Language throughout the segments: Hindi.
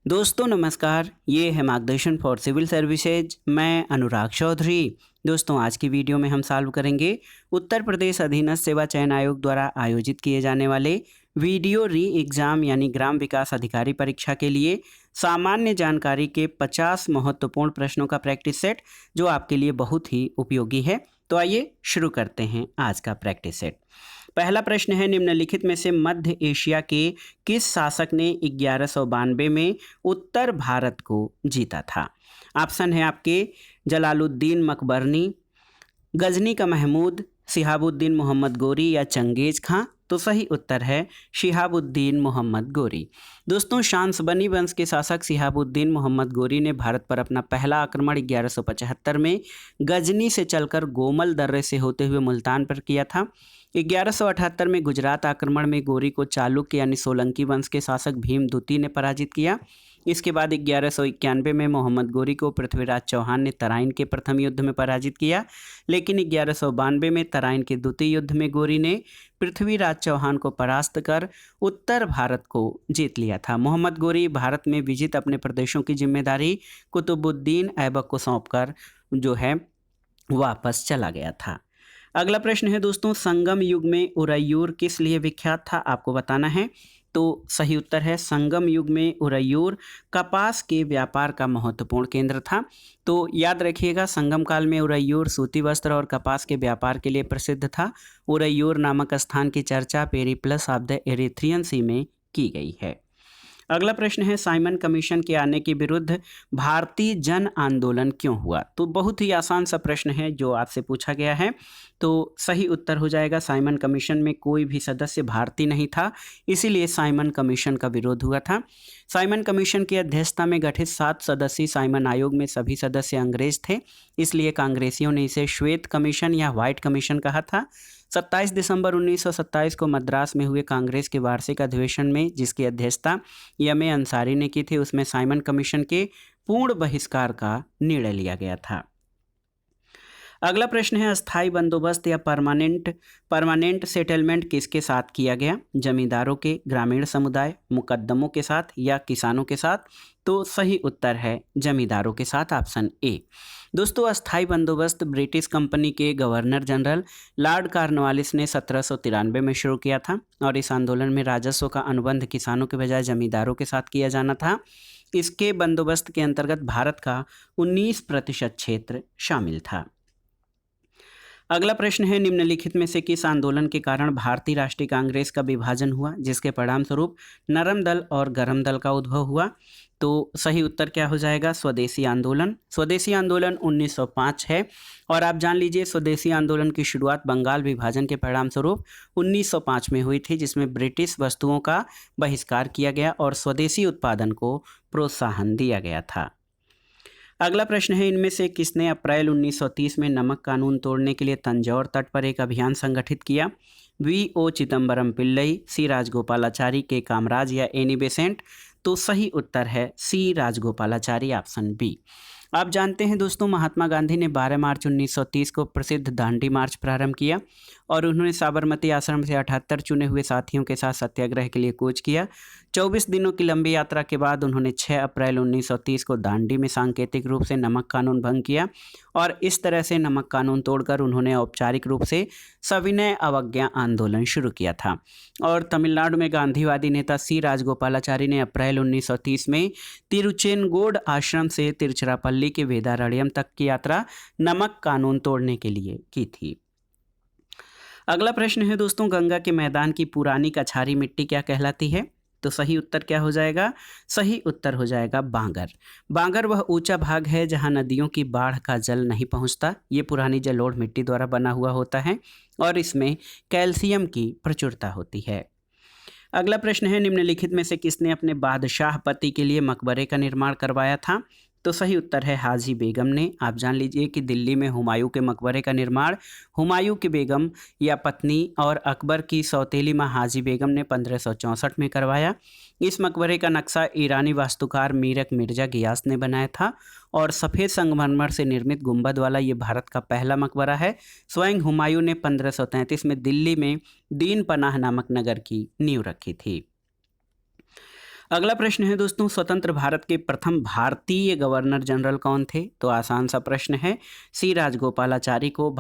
दोस्तों नमस्कार, ये है मार्गदर्शन फॉर सिविल सर्विसेज। मैं अनुराग चौधरी। दोस्तों आज की वीडियो में हम सॉल्व करेंगे उत्तर प्रदेश अधीनस्थ सेवा चयन आयोग द्वारा आयोजित किए जाने वाले वीडियो री एग्ज़ाम यानी ग्राम विकास अधिकारी परीक्षा के लिए सामान्य जानकारी के 50 महत्वपूर्ण प्रश्नों का प्रैक्टिस सेट, जो आपके लिए बहुत ही उपयोगी है। तो आइए शुरू करते हैं आज का प्रैक्टिस सेट। पहला प्रश्न है, निम्नलिखित में से मध्य एशिया के किस शासक ने 1192 में उत्तर भारत को जीता था? ऑप्शन है आपके जलालुद्दीन मकबरनी, गजनी का महमूद, शिहाबुद्दीन मोहम्मद गोरी या चंगेज खां। तो सही उत्तर है शिहाबुद्दीन मोहम्मद गोरी। दोस्तों शांसबनी वंश के शासक शिहाबुद्दीन मोहम्मद गोरी ने भारत पर अपना पहला आक्रमण 1175 में गजनी से चलकर गोमल दर्रे से होते हुए मुल्तान पर किया था। 1178 में गुजरात आक्रमण में गोरी को चालुक्य यानी सोलंकी वंश के शासक भीम द्वितीय ने पराजित किया। इसके बाद 1191 में मोहम्मद गोरी को पृथ्वीराज चौहान ने तराइन के प्रथम युद्ध में पराजित किया, लेकिन 1192 में तराइन के द्वितीय युद्ध में गोरी ने पृथ्वीराज चौहान को परास्त कर उत्तर भारत को जीत लिया था। मोहम्मद गोरी भारत में विजित अपने प्रदेशों की जिम्मेदारी कुतुबुद्दीन ऐबक को सौंपकर जो है वापस चला गया था। अगला प्रश्न है दोस्तों, संगम युग में उरैयूर किस लिए विख्यात था? आपको बताना है। तो सही उत्तर है संगम युग में उरैयूर कपास के व्यापार का महत्वपूर्ण केंद्र था। तो याद रखिएगा, संगम काल में उरैयूर सूती वस्त्र और कपास के व्यापार के लिए प्रसिद्ध था। उरैयूर नामक स्थान की चर्चा पेरिप्लस ऑफ द एरिथ्रियन सी में की गई है। अगला प्रश्न है, साइमन कमीशन के आने के विरुद्ध भारतीय जन आंदोलन क्यों हुआ? तो बहुत ही आसान सा प्रश्न है जो आपसे पूछा गया है। तो सही उत्तर हो जाएगा साइमन कमीशन में कोई भी सदस्य भारतीय नहीं था, इसीलिए साइमन कमीशन का विरोध हुआ था। साइमन कमीशन की अध्यक्षता में गठित 7 सदस्यीय साइमन आयोग में सभी सदस्य अंग्रेज थे, इसलिए कांग्रेसियों ने इसे श्वेत कमीशन या व्हाइट कमीशन कहा था। 27 दिसंबर 1927 को मद्रास में हुए कांग्रेस के वार्षिक अधिवेशन में, जिसकी अध्यक्षता यमे अंसारी ने की थी, उसमें साइमन कमीशन के पूर्ण बहिष्कार का निर्णय लिया गया था। अगला प्रश्न है, अस्थाई बंदोबस्त या परमानेंट सेटलमेंट किसके साथ किया गया? जमींदारों के, ग्रामीण समुदाय, मुकद्दमों के साथ या किसानों के साथ? तो सही उत्तर है जमींदारों के साथ, ऑप्शन ए। दोस्तों अस्थाई बंदोबस्त ब्रिटिश कंपनी के गवर्नर जनरल लॉर्ड कॉर्नवालिस ने 1793 में शुरू किया था, और इस आंदोलन में राजस्व का अनुबंध किसानों के बजाय जमींदारों के साथ किया जाना था। इसके बंदोबस्त के अंतर्गत भारत का 19% क्षेत्र शामिल था। अगला प्रश्न है, निम्नलिखित में से किस आंदोलन के कारण भारतीय राष्ट्रीय कांग्रेस का विभाजन हुआ, जिसके परिणाम स्वरूप नरम दल और गरम दल का उद्भव हुआ? तो सही उत्तर क्या हो जाएगा? स्वदेशी आंदोलन। स्वदेशी आंदोलन 1905 है, और आप जान लीजिए स्वदेशी आंदोलन की शुरुआत बंगाल विभाजन के परिणाम स्वरूप 1905 में हुई थी, जिसमें ब्रिटिश वस्तुओं का बहिष्कार किया गया और स्वदेशी उत्पादन को प्रोत्साहन दिया गया था। अगला प्रश्न है, इनमें से किसने अप्रैल 1930 में नमक कानून तोड़ने के लिए तंजौर तट पर एक अभियान संगठित किया? वी.ओ. चिदम्बरम पिल्लई, सी राजगोपालाचारी, के कामराज या एनी बेसेंट? तो सही उत्तर है सी राजगोपालाचारी, ऑप्शन बी। आप जानते हैं दोस्तों, महात्मा गांधी ने 12 मार्च 1930 को प्रसिद्ध दांडी मार्च प्रारंभ किया, और उन्होंने साबरमती आश्रम से 78 चुने हुए साथियों के साथ सत्याग्रह के लिए कूच किया। 24 दिनों की लंबी यात्रा के बाद उन्होंने 6 अप्रैल 1930 को दांडी में सांकेतिक रूप से नमक कानून भंग किया, और इस तरह से नमक कानून तोड़कर उन्होंने औपचारिक रूप से सविनय अवज्ञा आंदोलन शुरू किया था। और तमिलनाडु में गांधीवादी नेता सी राजगोपालाचारी ने अप्रैल 1930 में तिरुचेनगोड आश्रम से तिरुचिरापल्ली के वेदारण्यम तक की यात्रा नमक कानून तोड़ने के लिए की थी। अगला प्रश्न है दोस्तों, गंगा के मैदान की पुरानी कछारी मिट्टी क्या कहलाती है? तो सही उत्तर क्या हो जाएगा? सही उत्तर हो जाएगा बांगर। बांगर वह ऊंचा भाग है जहां नदियों की बाढ़ का जल नहीं पहुंचता। ये पुरानी जलोढ़ मिट्टी द्वारा बना हुआ होता है, और इसमें कैल्शियम की प्रचुरता होती है। अगला प्रश्न है, निम्नलिखित में से किसने अपने बादशाह पति के लिए मकबरे का निर्माण करवाया था? तो सही उत्तर है हाजी बेगम ने। आप जान लीजिए कि दिल्ली में हुमायूं के मकबरे का निर्माण हुमायूं की बेगम या पत्नी और अकबर की सौतेली मां हाजी बेगम ने 1564 में करवाया। इस मकबरे का नक्शा ईरानी वास्तुकार मीरक मिर्जा गियास ने बनाया था, और सफ़ेद संगमरमर से निर्मित गुंबद वाला ये भारत का पहला मकबरा है। स्वयं हुमायूं ने 1533 में दिल्ली में दीन पनाह नामक नगर की नींव रखी थी। अगला प्रश्न है दोस्तों, स्वतंत्र भारत के प्रथम भारतीय गवर्नर जनरल कौन थे? तो आसान सा प्रश्न है। सी राजगोपालाचारी को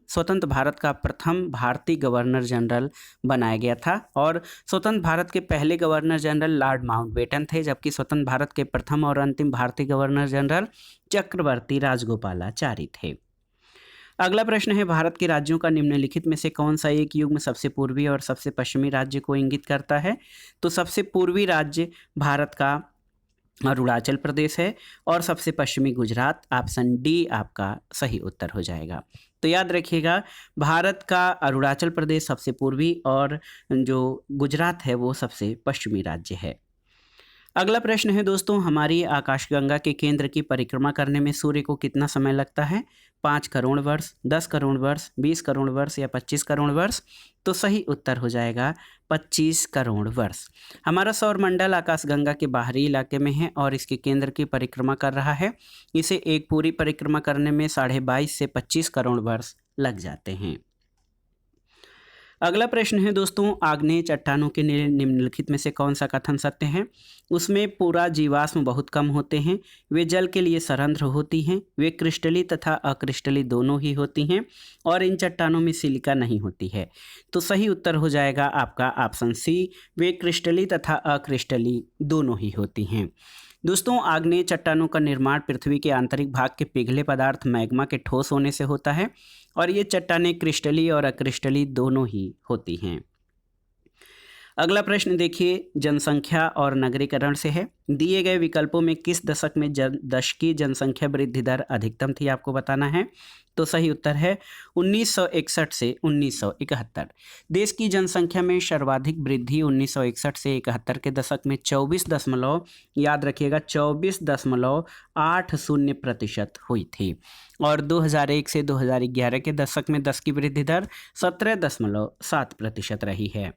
स्वतंत्र भारत का प्रथम भारतीय गवर्नर जनरल बनाया गया था। और स्वतंत्र भारत के पहले गवर्नर जनरल लॉर्ड माउंटबेटन थे, जबकि स्वतंत्र भारत के प्रथम और अंतिम भारतीय गवर्नर जनरल चक्रवर्ती राजगोपालाचारी थे। अगला प्रश्न है, भारत के राज्यों का निम्नलिखित में से कौन सा एक युग में सबसे पूर्वी और सबसे पश्चिमी राज्य को इंगित करता है? तो सबसे पूर्वी राज्य भारत का अरुणाचल प्रदेश है और सबसे पश्चिमी गुजरात। ऑप्शन डी आपका सही उत्तर हो जाएगा। तो याद रखिएगा, भारत का अरुणाचल प्रदेश सबसे पूर्वी और जो गुजरात है वो सबसे पश्चिमी राज्य है। अगला प्रश्न है दोस्तों, हमारी आकाशगंगा के केंद्र की परिक्रमा करने में सूर्य को कितना समय लगता है? 5 करोड़ वर्ष, 10 करोड़ वर्ष, 20 करोड़ वर्ष या 25 करोड़ वर्ष? तो सही उत्तर हो जाएगा 25 करोड़ वर्ष। हमारा सौरमंडल आकाशगंगा के बाहरी इलाके में है और इसके केंद्र की परिक्रमा कर रहा है। इसे एक पूरी परिक्रमा करने में 22.5 से 25 करोड़ वर्ष लग जाते हैं। अगला प्रश्न है दोस्तों, आग्नेय चट्टानों के निम्नलिखित में से कौन सा कथन सत्य है? उसमें पूरा जीवाश्म बहुत कम होते हैं, वे जल के लिए सरंध्र होती हैं, वे क्रिस्टली तथा अक्रिस्टली दोनों ही होती हैं और इन चट्टानों में सिलिका नहीं होती है। तो सही उत्तर हो जाएगा आपका ऑप्शन सी, वे क्रिस्टली तथा अक्रिस्टली दोनों ही होती हैं। दोस्तों, आग्नेय चट्टानों का निर्माण पृथ्वी के आंतरिक भाग के पिघले पदार्थ मैग्मा के ठोस होने से होता है और ये चट्टानें क्रिस्टली और अक्रिस्टली दोनों ही होती हैं। अगला प्रश्न देखिए, जनसंख्या और नगरीकरण से है। दिए गए विकल्पों में किस दशक में दशकीय जनसंख्या वृद्धि दर अधिकतम थी, आपको बताना है। तो सही उत्तर है 1961 से 1971। देश की जनसंख्या में सर्वाधिक वृद्धि 1961 से 71 के दशक में 24.80% हुई थी और 2001 से 2011 के दशक में 10 की वृद्धि दर 17.7% रही है।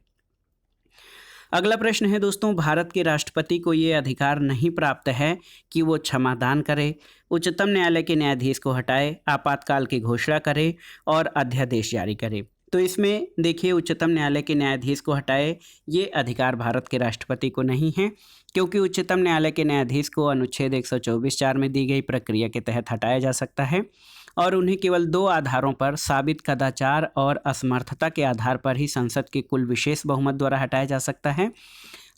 अगला प्रश्न है दोस्तों, भारत के राष्ट्रपति को ये अधिकार नहीं प्राप्त है कि वो क्षमादान करे, उच्चतम न्यायालय के न्यायाधीश को हटाए, आपातकाल की घोषणा करे और अध्यादेश जारी करे। तो इसमें देखिए, उच्चतम न्यायालय के न्यायाधीश को हटाए ये अधिकार भारत के राष्ट्रपति को नहीं है, क्योंकि उच्चतम न्यायालय के न्यायाधीश को अनुच्छेद 124(4) में दी गई प्रक्रिया के तहत हटाया जा सकता है और उन्हें केवल 2 आधारों पर साबित कदाचार और असमर्थता के आधार पर ही संसद के कुल विशेष बहुमत द्वारा हटाया जा सकता है।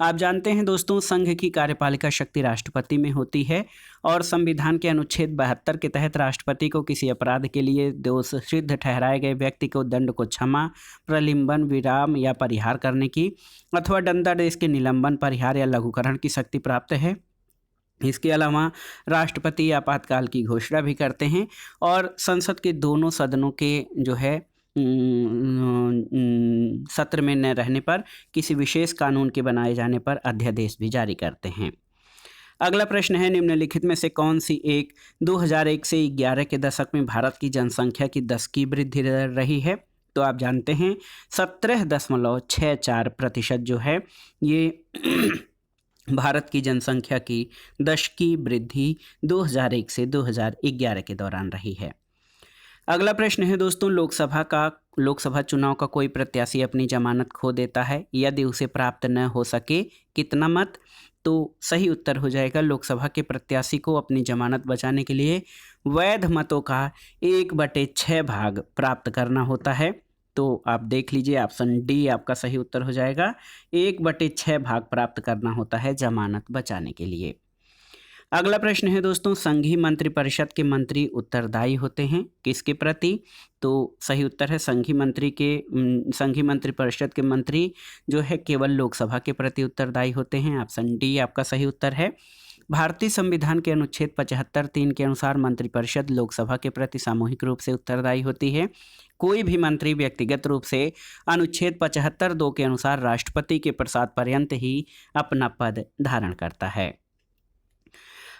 आप जानते हैं दोस्तों, संघ की कार्यपालिका शक्ति राष्ट्रपति में होती है और संविधान के अनुच्छेद 72 के तहत राष्ट्रपति को किसी अपराध के लिए दोष सिद्ध ठहराए गए व्यक्ति को दंड को क्षमा, प्रलंबन, विराम या परिहार करने की अथवा दंडादेश के निलंबन, परिहार या लघुकरण की शक्ति प्राप्त है। इसके अलावा राष्ट्रपति आपातकाल की घोषणा भी करते हैं और संसद के दोनों सदनों के जो है सत्र में न रहने पर किसी विशेष कानून के बनाए जाने पर अध्यादेश भी जारी करते हैं। अगला प्रश्न है, निम्नलिखित में से कौन सी एक 2001 से 11 के दशक में भारत की जनसंख्या की 10 की वृद्धि दर रही है? तो आप जानते हैं 17.64% जो है ये भारत की जनसंख्या की 10 की वृद्धि 2001 से 2011 के दौरान रही है। अगला प्रश्न है दोस्तों, लोकसभा चुनाव का कोई प्रत्याशी अपनी जमानत खो देता है, यदि उसे प्राप्त न हो सके कितना मत? तो सही उत्तर हो जाएगा, लोकसभा के प्रत्याशी को अपनी जमानत बचाने के लिए वैध मतों का 1/6 भाग प्राप्त करना होता है। तो आप देख लीजिए, ऑप्शन डी आपका सही उत्तर हो जाएगा, 1/6 भाग प्राप्त करना होता है जमानत बचाने के लिए। अगला प्रश्न है दोस्तों, संघीय मंत्रिपरिषद के मंत्री उत्तरदायी होते हैं किसके प्रति? तो सही उत्तर है, संघीय मंत्रिपरिषद के मंत्री जो है केवल लोकसभा के प्रति उत्तरदायी होते हैं। ऑप्शन डी आपका सही उत्तर है। भारतीय संविधान के अनुच्छेद 75(3) के अनुसार मंत्रिपरिषद लोकसभा के प्रति सामूहिक रूप से उत्तरदायी होती है। कोई भी मंत्री व्यक्तिगत रूप से अनुच्छेद 75(2) के अनुसार राष्ट्रपति के प्रसाद पर्यंत ही अपना पद धारण करता है।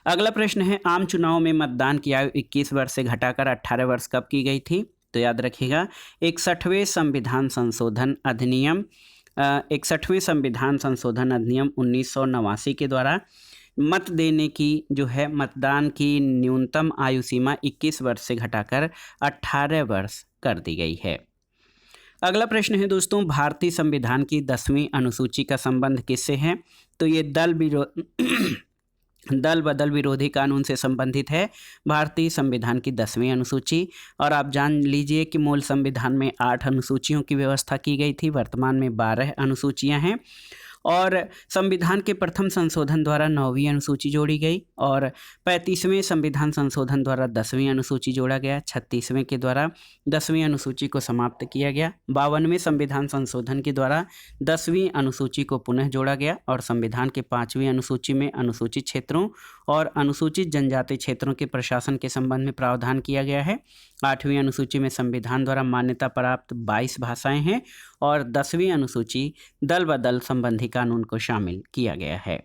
अगला प्रश्न है, आम चुनाव में मतदान की आयु 21 वर्ष से घटाकर 18 वर्ष कब की गई थी? तो याद रखिएगा, 61वें संविधान संशोधन अधिनियम 1989 के द्वारा मत देने की जो है मतदान की न्यूनतम आयु सीमा 21 वर्ष से घटाकर 18 वर्ष कर दी गई है। अगला प्रश्न है दोस्तों, भारतीय संविधान की 10वीं अनुसूची का संबंध किससे है? तो ये दल बदल विरोधी कानून से संबंधित है भारतीय संविधान की 10वीं अनुसूची। और आप जान लीजिए कि मूल संविधान में 8 अनुसूचियों की व्यवस्था की गई थी, वर्तमान में 12 अनुसूचियां हैं। और संविधान के प्रथम संशोधन द्वारा 9वीं अनुसूची जोड़ी गई और 35वें संविधान संशोधन द्वारा 10वीं अनुसूची जोड़ा गया। 36वें के द्वारा 10वीं अनुसूची को समाप्त किया गया। 52वें संविधान संशोधन के द्वारा 10वीं अनुसूची को पुनः जोड़ा गया और संविधान के 5वीं अनुसूची में अनुसूचित क्षेत्रों और अनुसूचित जनजाति क्षेत्रों के प्रशासन के संबंध में प्रावधान किया गया है। 8वीं अनुसूची में संविधान द्वारा मान्यता प्राप्त 22 भाषाएं हैं और 10वीं अनुसूची दल बदल संबंधी कानून को शामिल किया गया है।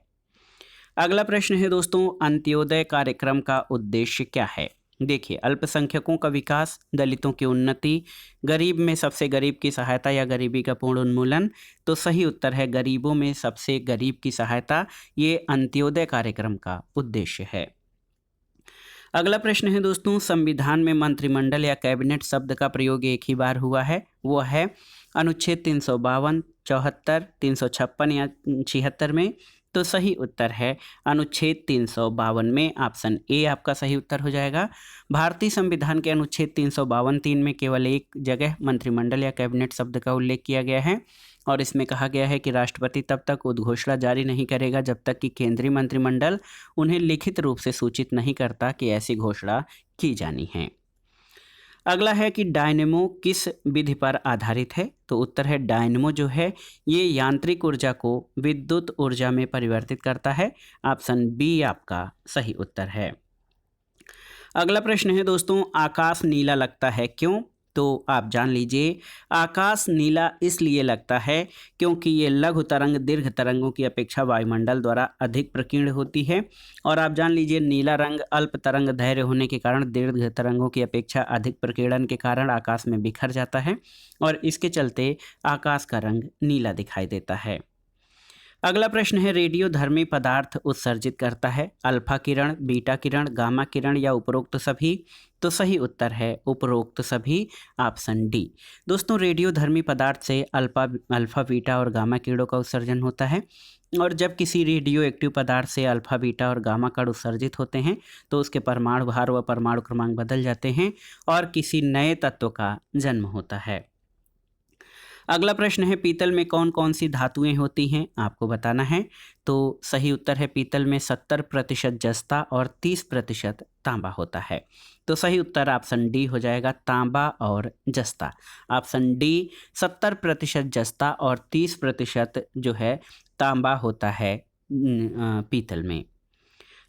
अगला प्रश्न है दोस्तों, अंत्योदय कार्यक्रम का उद्देश्य क्या है? देखिए, अल्पसंख्यकों का विकास, दलितों की उन्नति, गरीब में सबसे गरीब की सहायता या गरीबी का पूर्ण उन्मूलन। तो सही उत्तर है गरीबों में सबसे गरीब की सहायता। ये अंत्योदय कार्यक्रम का उद्देश्य है। अगला प्रश्न है दोस्तों, संविधान में मंत्रिमंडल या कैबिनेट शब्द का प्रयोग एक ही बार हुआ है, वो है अनुच्छेद 352, 74, 356 या 76 में। तो सही उत्तर है अनुच्छेद 352 में, ऑप्शन ए आपका सही उत्तर हो जाएगा। भारतीय संविधान के अनुच्छेद 352(3) में केवल एक जगह मंत्रिमंडल या कैबिनेट शब्द का उल्लेख किया गया है और इसमें कहा गया है कि राष्ट्रपति तब तक उद्घोषणा जारी नहीं करेगा जब तक कि केंद्रीय मंत्रिमंडल उन्हें लिखित रूप से सूचित नहीं करता कि ऐसी घोषणा की जानी है। अगला है कि डायनेमो किस विधि पर आधारित है? तो उत्तर है डायनेमो जो है ये यांत्रिक ऊर्जा को विद्युत ऊर्जा में परिवर्तित करता है। ऑप्शन बी आपका सही उत्तर है। अगला प्रश्न है दोस्तों, आकाश नीला लगता है क्यों? तो आप जान लीजिए, आकाश नीला इसलिए लगता है क्योंकि ये लघु तरंग दीर्घ तरंगों की अपेक्षा वायुमंडल द्वारा अधिक प्रकीर्ण होती है। और आप जान लीजिए, नीला रंग अल्प तरंग धैर्य होने के कारण दीर्घ तरंगों की अपेक्षा अधिक प्रकीर्णन के कारण आकाश में बिखर जाता है और इसके चलते आकाश का रंग नीला दिखाई देता है। अगला प्रश्न है, रेडियोधर्मी पदार्थ उत्सर्जित करता है अल्फा किरण, बीटा किरण, गामा किरण या उपरोक्त सभी? तो सही उत्तर है उपरोक्त सभी, ऑप्शन डी। दोस्तों, रेडियोधर्मी पदार्थ से अल्फा बीटा और गामा किरणों का उत्सर्जन होता है और जब किसी रेडियो एक्टिव पदार्थ से अल्फा बीटा और गामा कण उत्सर्जित होते हैं तो उसके परमाणु भार व परमाणु क्रमांक बदल जाते हैं और किसी नए तत्व का जन्म होता है। अगला प्रश्न है, पीतल में कौन कौन सी धातुएं होती हैं? आपको बताना है। तो सही उत्तर है पीतल में 70% जस्ता और 30% तांबा होता है। तो सही उत्तर ऑप्शन डी हो जाएगा, तांबा और जस्ता। ऑप्शन डी 70% जस्ता और 30% जो है तांबा होता है पीतल में।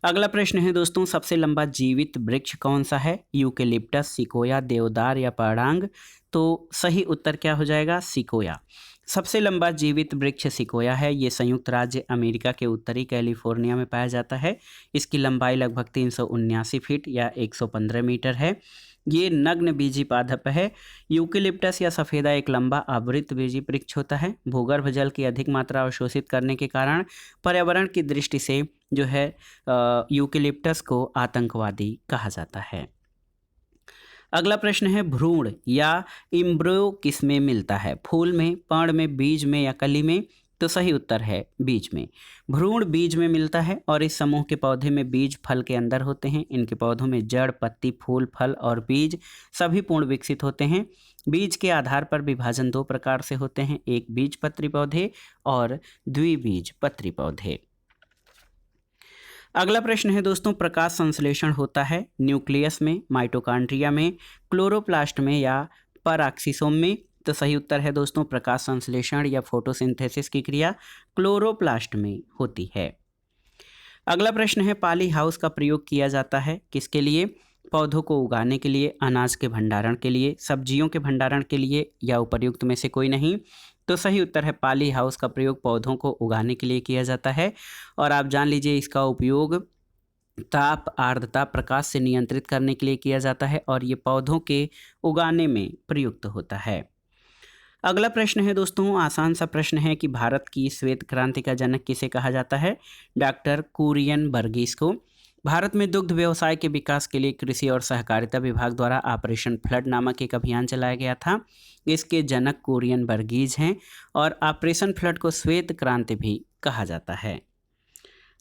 अगला प्रश्न है दोस्तों, सबसे लंबा जीवित वृक्ष कौन सा है? यूकेलिप्टस, सिकोया, देवदार या परांग? तो सही उत्तर क्या हो जाएगा? सिकोया। सबसे लंबा जीवित वृक्ष सिकोया है। ये संयुक्त राज्य अमेरिका के उत्तरी कैलिफोर्निया में पाया जाता है। इसकी लंबाई लगभग 379 फीट या 115 मीटर है। ये नग्न बीजी पादप है। यूकेलिप्टस या सफ़ेदा एक लंबा आवृत बीजी वृक्ष होता है। भूगर्भ जल की अधिक मात्रा अवशोषित करने के कारण पर्यावरण की दृष्टि से जो है यूकेलिप्टस को आतंकवादी कहा जाता है। अगला प्रश्न है, भ्रूण या इम्ब्रियो किस में मिलता है? फूल में, पर्ण में, बीज में या कली में? तो सही उत्तर है बीज में। भ्रूण बीज में मिलता है और इस समूह के पौधे में बीज फल के अंदर होते हैं। इनके पौधों में जड़, पत्ती, फूल, फल और बीज सभी पूर्ण विकसित होते हैं। बीज के आधार पर विभाजन 2 प्रकार से होते हैं, एक बीजपत्री पौधे और द्विबीजपत्री पौधे। अगला प्रश्न है दोस्तों, प्रकाश संश्लेषण होता है न्यूक्लियस में, माइटोकॉन्ड्रिया में, क्लोरोप्लास्ट में या पराक्सीसोम में? तो सही उत्तर है दोस्तों, प्रकाश संश्लेषण या फोटोसिंथेसिस की क्रिया क्लोरोप्लास्ट में होती है। अगला प्रश्न है, पॉली हाउस का प्रयोग किया जाता है किसके लिए? पौधों को उगाने के लिए, अनाज के भंडारण के लिए, सब्जियों के भंडारण के लिए या उपर्युक्त में से कोई नहीं? तो सही उत्तर है पॉली हाउस का प्रयोग पौधों को उगाने के लिए किया जाता है और आप जान लीजिए इसका उपयोग ताप, आर्द्रता, प्रकाश से नियंत्रित करने के लिए किया जाता है और ये पौधों के उगाने में प्रयुक्त होता है। अगला प्रश्न है दोस्तों, आसान सा प्रश्न है कि भारत की श्वेत क्रांति का जनक किसे कहा जाता है? डॉक्टर कुरियन बर्गीस को। भारत में दुग्ध व्यवसाय के विकास के लिए कृषि और सहकारिता विभाग द्वारा ऑपरेशन फ्लड नामक एक अभियान चलाया गया था। इसके जनक कोरियन वर्गीज हैं और ऑपरेशन फ्लड को श्वेत क्रांति भी कहा जाता है।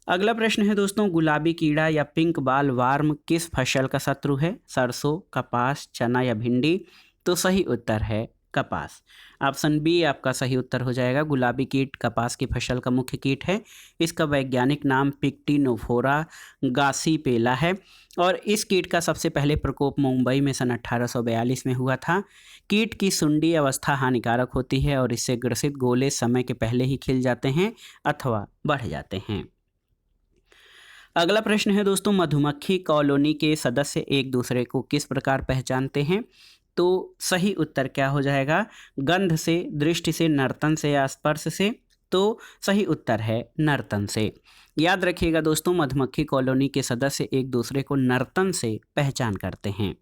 अगला प्रश्न है दोस्तों, गुलाबी कीड़ा या पिंक बाल वार्म किस फसल का शत्रु है? सरसों, कपास, चना या भिंडी? तो सही उत्तर है कपास। ऑप्शन बी आपका सही उत्तर हो जाएगा। गुलाबी कीट कपास की फसल का मुख्य कीट है। इसका वैज्ञानिक नाम पिक्टिनोफोरा गासीपेला है और इस कीट का सबसे पहले प्रकोप मुंबई में सन 1842 में हुआ था। कीट की सुंडी अवस्था हानिकारक होती है और इससे ग्रसित गोले समय के पहले ही खिल जाते हैं अथवा बढ़ जाते हैं। अगला प्रश्न है दोस्तों, मधुमक्खी कॉलोनी के सदस्य एक दूसरे को किस प्रकार पहचानते हैं? तो सही उत्तर क्या हो जाएगा? गंध से, दृष्टि से, नर्तन से या स्पर्श से? तो सही उत्तर है नर्तन से। याद रखिएगा दोस्तों, मधुमक्खी कॉलोनी के सदस्य एक दूसरे को नर्तन से पहचान करते हैं।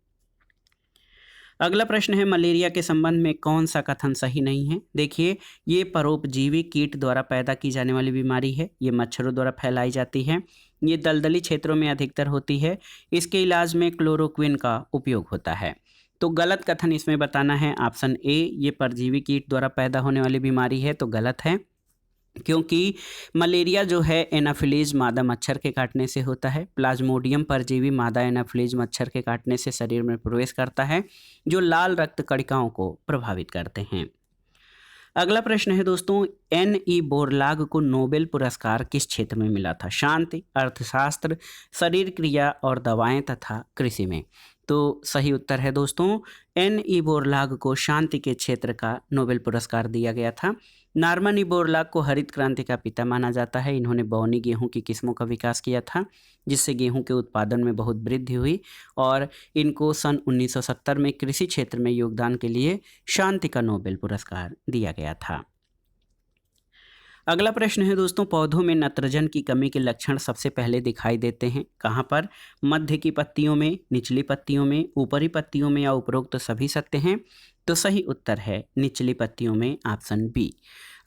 अगला प्रश्न है, मलेरिया के संबंध में कौन सा कथन सही नहीं है? देखिए, ये परोपजीवी कीट द्वारा पैदा की जाने वाली बीमारी है। ये मच्छरों द्वारा फैलाई जाती है। ये दलदली क्षेत्रों में अधिकतर होती है। इसके इलाज में क्लोरोक्विन का उपयोग होता है। तो गलत कथन इसमें बताना है ऑप्शन ए, ये परजीवी कीट द्वारा पैदा होने वाली बीमारी है, तो गलत है, क्योंकि मलेरिया जो है एनाफिलीज मादा मच्छर के काटने से होता है। प्लाज्मोडियम परजीवी मादा एनाफिलीज मच्छर के काटने से शरीर में प्रवेश करता है, जो लाल रक्त कणिकाओं को प्रभावित करते हैं। अगला प्रश्न है दोस्तों, N.E. बोरलाग को नोबेल पुरस्कार किस क्षेत्र में मिला था? शांति, अर्थशास्त्र, शरीर क्रिया और दवाएं तथा कृषि में? तो सही उत्तर है दोस्तों, N.E. बोरलाग को शांति के क्षेत्र का नोबेल पुरस्कार दिया गया था। नॉर्मन ई बोरलाग को हरित क्रांति का पिता माना जाता है। इन्होंने बौनी गेहूं की किस्मों का विकास किया था, जिससे गेहूं के उत्पादन में बहुत वृद्धि हुई और इनको सन 1970 में कृषि क्षेत्र में योगदान के लिए शांति का नोबेल पुरस्कार दिया गया था। अगला प्रश्न है दोस्तों, पौधों में नाइट्रोजन की कमी के लक्षण सबसे पहले दिखाई देते हैं कहाँ पर? मध्य की पत्तियों में, निचली पत्तियों में, ऊपरी पत्तियों में या उपरोक्त सभी सत्य हैं? तो सही उत्तर है निचली पत्तियों में, ऑप्शन बी।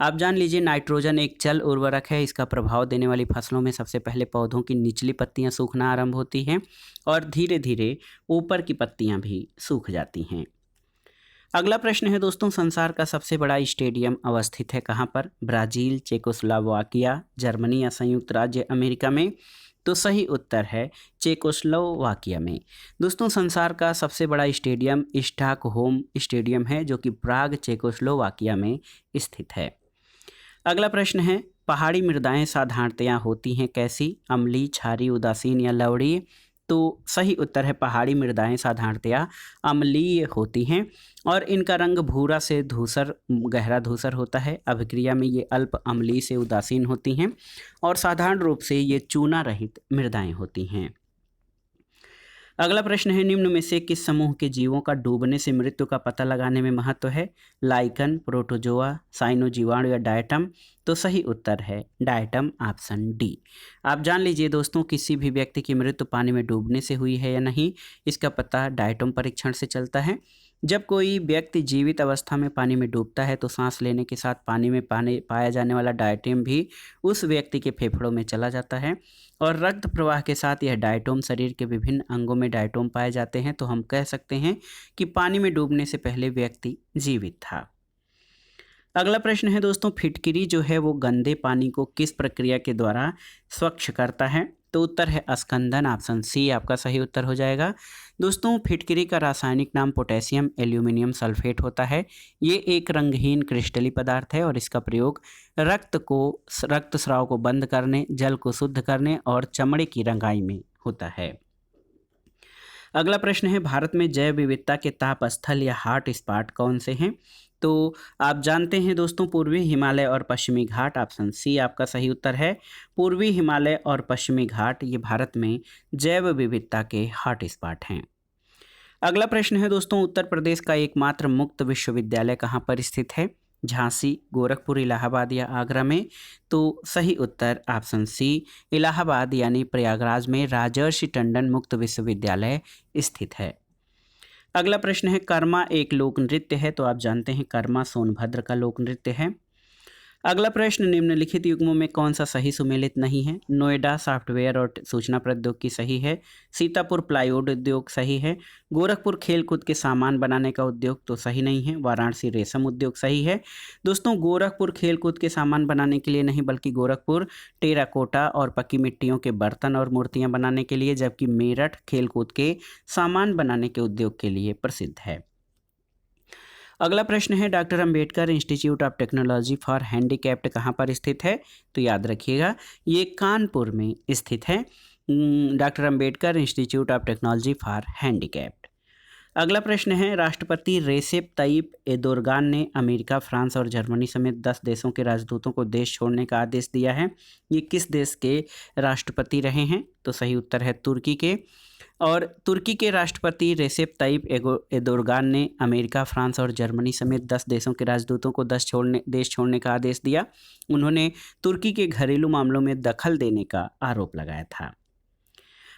आप जान लीजिए, नाइट्रोजन एक जल उर्वरक है। इसका प्रभाव देने वाली फसलों में सबसे पहले पौधों की निचली पत्तियां सूखना आरंभ होती हैं और धीरे धीरे ऊपर की पत्तियां भी सूख जाती हैं। अगला प्रश्न है दोस्तों, संसार का सबसे बड़ा स्टेडियम अवस्थित है कहाँ पर? ब्राजील, चेकोस्लोवाकिया, जर्मनी या संयुक्त राज्य अमेरिका में? तो सही उत्तर है चेकोस्लोवाकिया में। दोस्तों, संसार का सबसे बड़ा स्टेडियम स्टॉकहोम स्टेडियम है, जो कि प्राग, चेकोस्लोवाकिया में स्थित है। अगला प्रश्न है, पहाड़ी मृदाएं साधारणतया होती हैं कैसी? अम्लीय, क्षारीय, उदासीन या लवणीय? तो सही उत्तर है पहाड़ी मृदाएं साधारणतया अम्लीय होती हैं और इनका रंग भूरा से धूसर, गहरा धूसर होता है। अभिक्रिया में ये अल्प अम्लीय से उदासीन होती हैं और साधारण रूप से ये चूना रहित मृदाएं होती हैं। अगला प्रश्न है, निम्न में से किस समूह के जीवों का डूबने से मृत्यु का पता लगाने में महत्व है? लाइकन, प्रोटोजोआ, साइनोजीवाणु या डायटम? तो सही उत्तर है डायटम, ऑप्शन डी। आप जान लीजिए दोस्तों, किसी भी व्यक्ति की मृत्यु पानी में डूबने से हुई है या नहीं, इसका पता डायटम परीक्षण से चलता है। जब कोई व्यक्ति जीवित अवस्था में पानी में डूबता है तो सांस लेने के साथ पानी में पाया जाने वाला डायटम भी उस व्यक्ति के फेफड़ों में चला जाता है और रक्त प्रवाह के साथ यह डायटोम शरीर के विभिन्न अंगों में डायटोम पाए जाते हैं। तो हम कह सकते हैं कि पानी में डूबने से पहले व्यक्ति जीवित था। अगला प्रश्न है दोस्तों, फिटकिरी जो है वो गंदे पानी को किस प्रक्रिया के द्वारा स्वच्छ करता है? तो उत्तर है अस्कंदन, ऑप्शन सी आपका सही उत्तर हो जाएगा। दोस्तों, फिटकिरी का रासायनिक नाम पोटेशियम एल्यूमिनियम सल्फेट होता है। ये एक रंगहीन क्रिस्टली पदार्थ है और इसका प्रयोग रक्तस्राव को बंद करने, जल को शुद्ध करने और चमड़े की रंगाई में होता है। अगला प्रश्न है, भारत में जैव विविधता के ताप स्थल या हॉट स्पॉट कौन से हैं? तो आप जानते हैं दोस्तों, पूर्वी हिमालय और पश्चिमी घाट, ऑप्शन सी आपका सही उत्तर है। पूर्वी हिमालय और पश्चिमी घाट ये भारत में जैव विविधता के हॉट स्पॉट हैं। अगला प्रश्न है दोस्तों, उत्तर प्रदेश का एकमात्र मुक्त विश्वविद्यालय कहाँ पर स्थित है? झांसी, गोरखपुर, इलाहाबाद या आगरा में? तो सही उत्तर ऑप्शन सी, इलाहाबाद यानी प्रयागराज में राजर्षि टंडन मुक्त विश्वविद्यालय स्थित है। अगला प्रश्न है, कर्मा एक लोक नृत्य है, तो आप जानते हैं कर्मा सोनभद्र का लोक नृत्य है। अगला प्रश्न, निम्नलिखित युग्मों में कौन सा सही सुमेलित नहीं है? नोएडा सॉफ्टवेयर और सूचना प्रौद्योगिकी सही है, सीतापुर प्लाईवुड उद्योग सही है, गोरखपुर खेलकूद के सामान बनाने का उद्योग तो सही नहीं है, वाराणसी रेशम उद्योग सही है। दोस्तों गोरखपुर खेलकूद के सामान बनाने के लिए नहीं, बल्कि गोरखपुर टेराकोटा और पक्की मिट्टियों के बर्तन और मूर्तियां बनाने के लिए, जबकि मेरठ खेलकूद के सामान बनाने के उद्योग के लिए प्रसिद्ध है। अगला प्रश्न है, doctor Ambedkar institute of technology for handicapped कहाँ पर स्थित है? तो याद रखिएगा ये कानपुर में स्थित है, doctor Ambedkar institute of technology for handicapped. अगला प्रश्न है, राष्ट्रपति रेसेप तय्यप एर्दोगान ने अमेरिका, फ्रांस और जर्मनी समेत 10 देशों के राजदूतों को देश छोड़ने का आदेश दिया है। ये किस देश के राष्ट्रपति रहे हैं? तो सही उत्तर है तुर्की के। और तुर्की के राष्ट्रपति रेसेप तय्यप एर्दोगान ने अमेरिका, फ्रांस और जर्मनी समेत 10 देशों के राजदूतों को देश छोड़ने का आदेश दिया। उन्होंने तुर्की के घरेलू मामलों में दखल देने का आरोप लगाया था।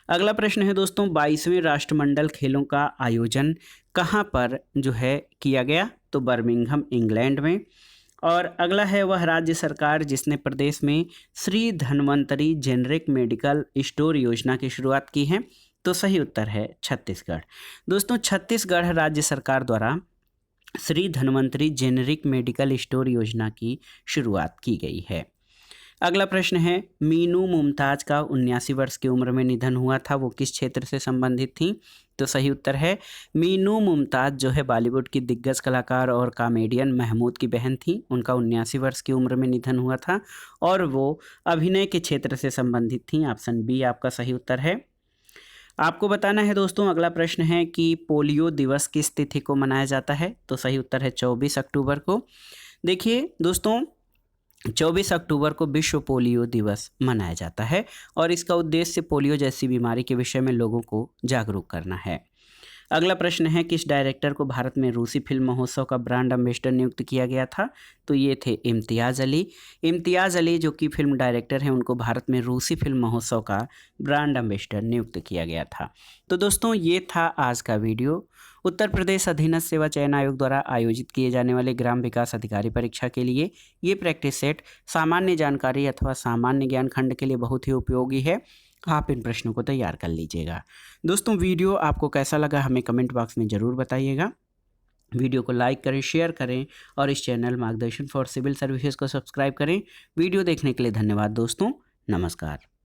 अगला प्रश्न है दोस्तों, 22वें राष्ट्रमंडल खेलों का आयोजन कहाँ पर जो है किया गया? तो बर्मिंघम इंग्लैंड में। और अगला है, वह राज्य सरकार जिसने प्रदेश में Shri Dhanvantari generic medical store योजना की शुरुआत की है? तो सही उत्तर है छत्तीसगढ़। दोस्तों छत्तीसगढ़ राज्य सरकार द्वारा Shri Dhanvantari generic medical store योजना की शुरुआत की गई है। अगला प्रश्न है, मीनू मुमताज का 79 वर्ष की उम्र में निधन हुआ था, वो किस क्षेत्र से संबंधित थी? तो सही उत्तर है, मीनू मुमताज जो है बॉलीवुड की दिग्गज कलाकार और कॉमेडियन महमूद की बहन थी। उनका 79 वर्ष की उम्र में निधन हुआ था और वो अभिनय के क्षेत्र से संबंधित थी। ऑप्शन बी आपका सही उत्तर है। आपको बताना है दोस्तों, अगला प्रश्न है कि पोलियो दिवस किस तिथि को मनाया जाता है? तो सही उत्तर है 24 अक्टूबर को। देखिए दोस्तों 24 अक्टूबर को विश्व पोलियो दिवस मनाया जाता है और इसका उद्देश्य पोलियो जैसी बीमारी के विषय में लोगों को जागरूक करना है। अगला प्रश्न है, किस डायरेक्टर को भारत में रूसी फिल्म महोत्सव का ब्रांड एम्बेसडर नियुक्त किया गया था? तो ये थे इम्तियाज़ अली। इम्तियाज़ अली जो कि फिल्म डायरेक्टर हैं, उनको भारत में रूसी फिल्म महोत्सव का ब्रांड एम्बेसडर नियुक्त किया गया था। तो दोस्तों ये था आज का वीडियो। उत्तर प्रदेश अधीनस्थ सेवा चयन आयोग द्वारा आयोजित किए जाने वाले ग्राम विकास अधिकारी परीक्षा के लिए ये प्रैक्टिस सेट सामान्य जानकारी अथवा सामान्य ज्ञान खंड के लिए बहुत ही उपयोगी है। आप इन प्रश्नों को तैयार कर लीजिएगा। दोस्तों वीडियो आपको कैसा लगा हमें कमेंट बॉक्स में ज़रूर बताइएगा। वीडियो को लाइक करें, शेयर करें और इस चैनल मार्गदर्शन फॉर सिविल सर्विसेज को सब्सक्राइब करें। वीडियो देखने के लिए धन्यवाद दोस्तों, नमस्कार।